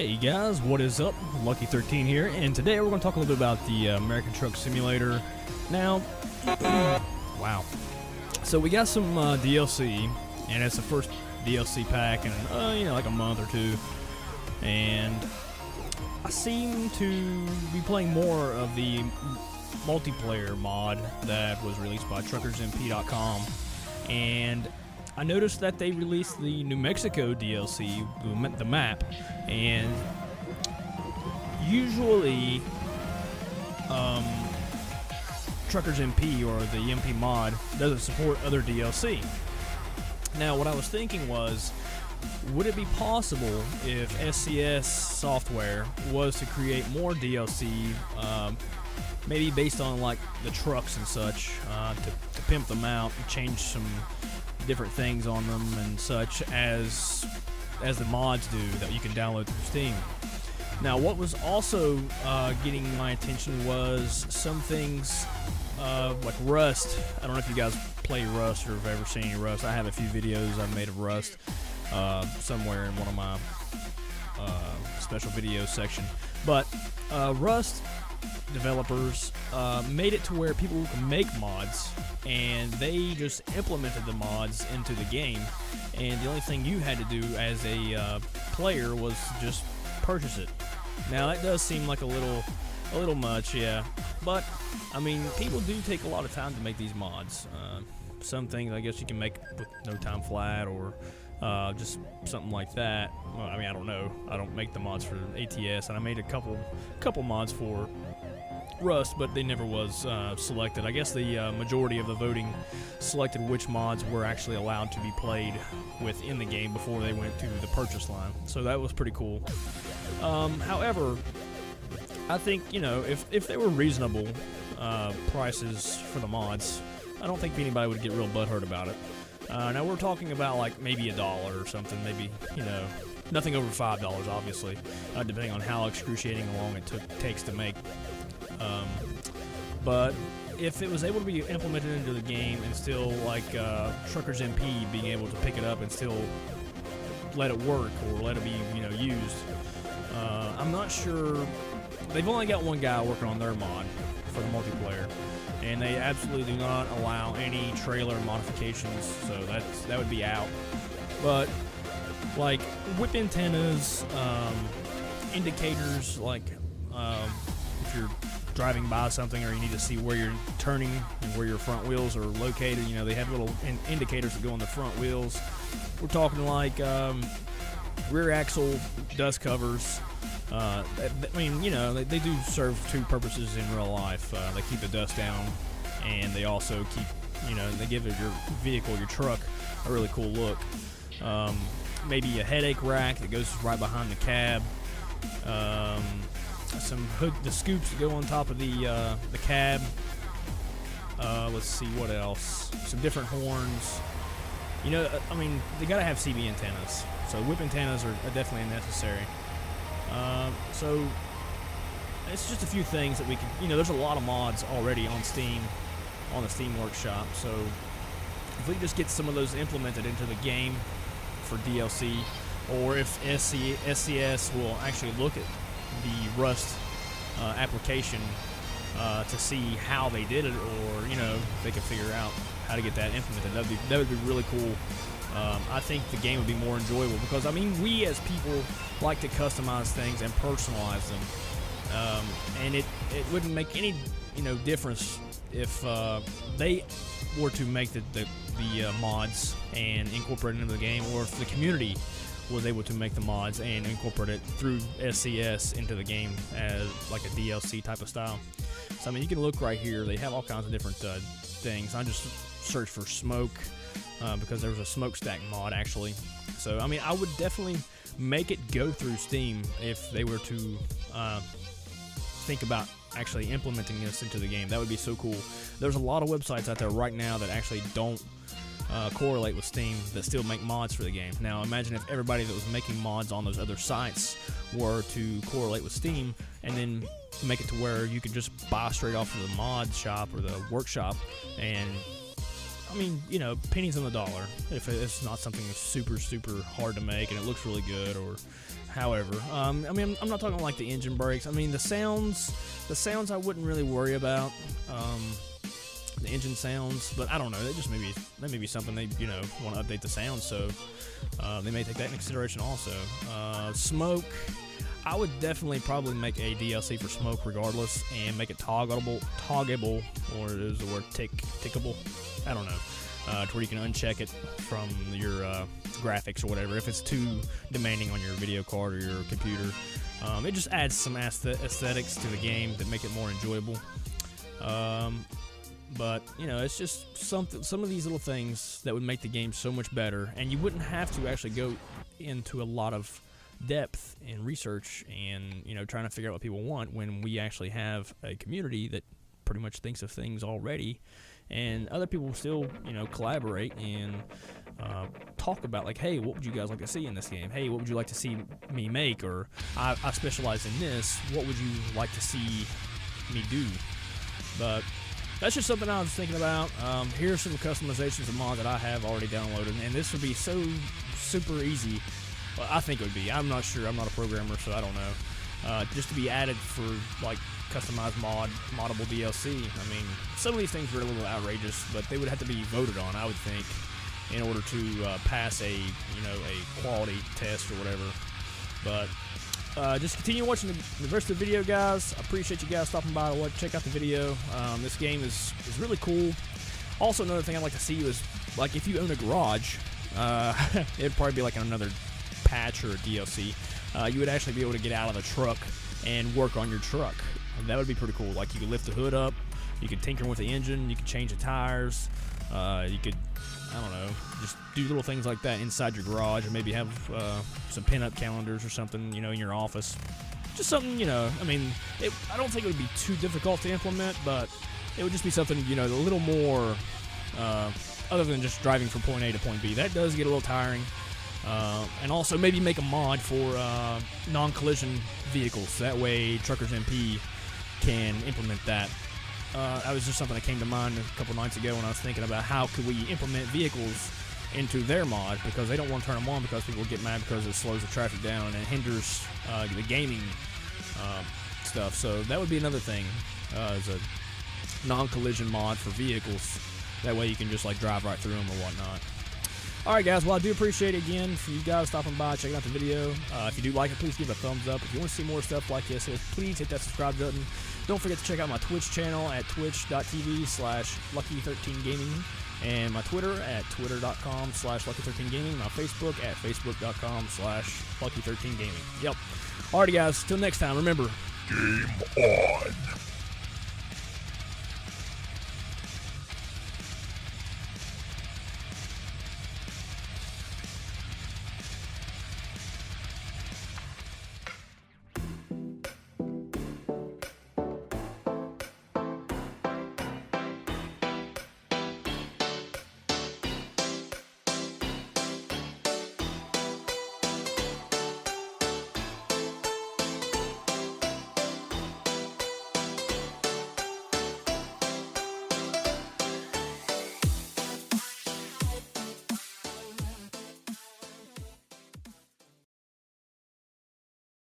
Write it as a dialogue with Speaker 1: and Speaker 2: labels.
Speaker 1: Hey guys, what is up? Lucky13 here, and today we're going to talk a little bit about the American Truck Simulator. Now, wow. So we got some DLC, and it's the first DLC pack in, like a month or two. And I seem to be playing more of the multiplayer mod that was released by TruckersMP.com, and I noticed that they released the New Mexico DLC, the map, and usually Truckers MP or the MP mod doesn't support other DLC. Now what I was thinking was, would it be possible if SCS software was to create more DLC, maybe based on like the trucks and such, to pimp them out and change some different things on them and such as the mods do that you can download through Steam. Now what was also getting my attention was some things like Rust. I don't know if you guys play Rust or have ever seen any Rust. I have a few videos I've made of Rust somewhere in one of my special videos section, but Rust developers made it to where people can make mods, and they just implemented the mods into the game, and the only thing you had to do as a player was just purchase it. Now that does seem like a little much, yeah, but I mean, people do take a lot of time to make these mods. Some things I guess you can make with no time flat or just something like that. Well, I mean, I don't know. I don't make the mods for ATS, and I made a couple mods for Rust, but they never was selected. I guess the majority of the voting selected which mods were actually allowed to be played within the game before they went to the purchase line. So that was pretty cool. However, I think, if they were reasonable prices for the mods, I don't think anybody would get real butthurt about it. Now we're talking about like maybe $1 or something, maybe, nothing over $5 obviously, depending on how excruciating long it takes to make. But if it was able to be implemented into the game and still like Truckers MP being able to pick it up and still let it work or let it be used, I'm not sure. They've only got one guy working on their mod for the multiplayer, and they absolutely do not allow any trailer modifications, so that would be out. But like whip antennas, indicators, like if you're driving by something or you need to see where you're turning and where your front wheels are located, they have little indicators that go on the front wheels. We're talking like rear axle dust covers. I mean, they do serve two purposes in real life. They keep the dust down, and they also keep, they give your vehicle, your truck, a really cool look. Maybe a headache rack that goes right behind the cab. The scoops that go on top of the cab. Let's see what else. Some different horns. I mean, they gotta have CB antennas. So whip antennas are definitely necessary. So it's just a few things that we can, there's a lot of mods already on Steam, on the Steam Workshop. So if we just get some of those implemented into the game for DLC, or if SCS will actually look at the Rust application to see how they did it, or they can figure out how to get that implemented, that would be really cool. I think the game would be more enjoyable because, I mean, we as people like to customize things and personalize them, and it wouldn't make any difference if they were to make the mods and incorporate it into the game, or if the community was able to make the mods and incorporate it through SCS into the game as like a DLC type of style. So I mean, you can look right here, they have all kinds of different things. I just searched for smoke because there was a smokestack mod actually. So I mean, I would definitely make it go through Steam if they were to think about actually implementing this into the game. That would be so cool. There's a lot of websites out there right now that actually don't correlate with Steam that still make mods for the game. Now imagine if everybody that was making mods on those other sites were to correlate with Steam and then make it to where you could just buy straight off of the mod shop or the workshop and I mean, you know, pennies on the dollar. If it's not something that's super, super hard to make and it looks really good, or however. I mean, I'm not talking like the engine brakes. I mean, the sounds I wouldn't really worry about. The engine sounds, but I don't know. That may be something they, you know, want to update the sound, so they may take that into consideration also. Smoke, I would definitely probably make a DLC for smoke regardless, and make it toggable, or is the word tickable? I don't know. To where you can uncheck it from your graphics or whatever if it's too demanding on your video card or your computer. It just adds some aesthetics to the game that make it more enjoyable. But, you know, it's just some of these little things that would make the game so much better, and you wouldn't have to actually go into a lot of depth and research and, you know, trying to figure out what people want when we actually have a community that pretty much thinks of things already, and other people still, you know, collaborate and talk about, like, hey, what would you guys like to see in this game? Hey, what would you like to see me make? Or I specialize in this. What would you like to see me do? But that's just something I was thinking about. Here's some customizations of mods that I have already downloaded, and this would be so super easy. Well, I think it would be. I'm not sure. I'm not a programmer, so I don't know. Just to be added for, like, customized moddable DLC. I mean, some of these things were a little outrageous, but they would have to be voted on, I would think, in order to pass a, you know, a quality test or whatever. But just continue watching the rest of the video, guys. I appreciate you guys stopping by to check out the video. This game is really cool. Also, another thing I'd like to see is, like, if you own a garage, it'd probably be like another patch or a DLC. You would actually be able to get out of the truck and work on your truck. And that would be pretty cool. Like, you could lift the hood up, you could tinker with the engine, you could change the tires, you could, I don't know, just do little things like that inside your garage, or maybe have some pin-up calendars or something, you know, in your office. Just something, you know, I mean, I don't think it would be too difficult to implement, but it would just be something, you know, a little more, other than just driving from point A to point B. That does get a little tiring. And also maybe make a mod for non-collision vehicles. That way Truckers MP can implement that. That was just something that came to mind a couple nights ago when I was thinking about how could we implement vehicles into their mod, because they don't want to turn them on because people get mad because it slows the traffic down and it hinders the gaming stuff. So that would be another thing, as a non-collision mod for vehicles. That way you can just, like, drive right through them or whatnot. Alright, guys, well, I do appreciate it again for you guys stopping by, checking out the video. If you do like it, please give it a thumbs up. If you want to see more stuff like this, please hit that subscribe button. Don't forget to check out my Twitch channel at twitch.tv/Lucky13Gaming, and my Twitter at twitter.com/Lucky13Gaming, my Facebook at facebook.com/Lucky13Gaming. Yep. Alrighty, guys, till next time, remember,
Speaker 2: game on.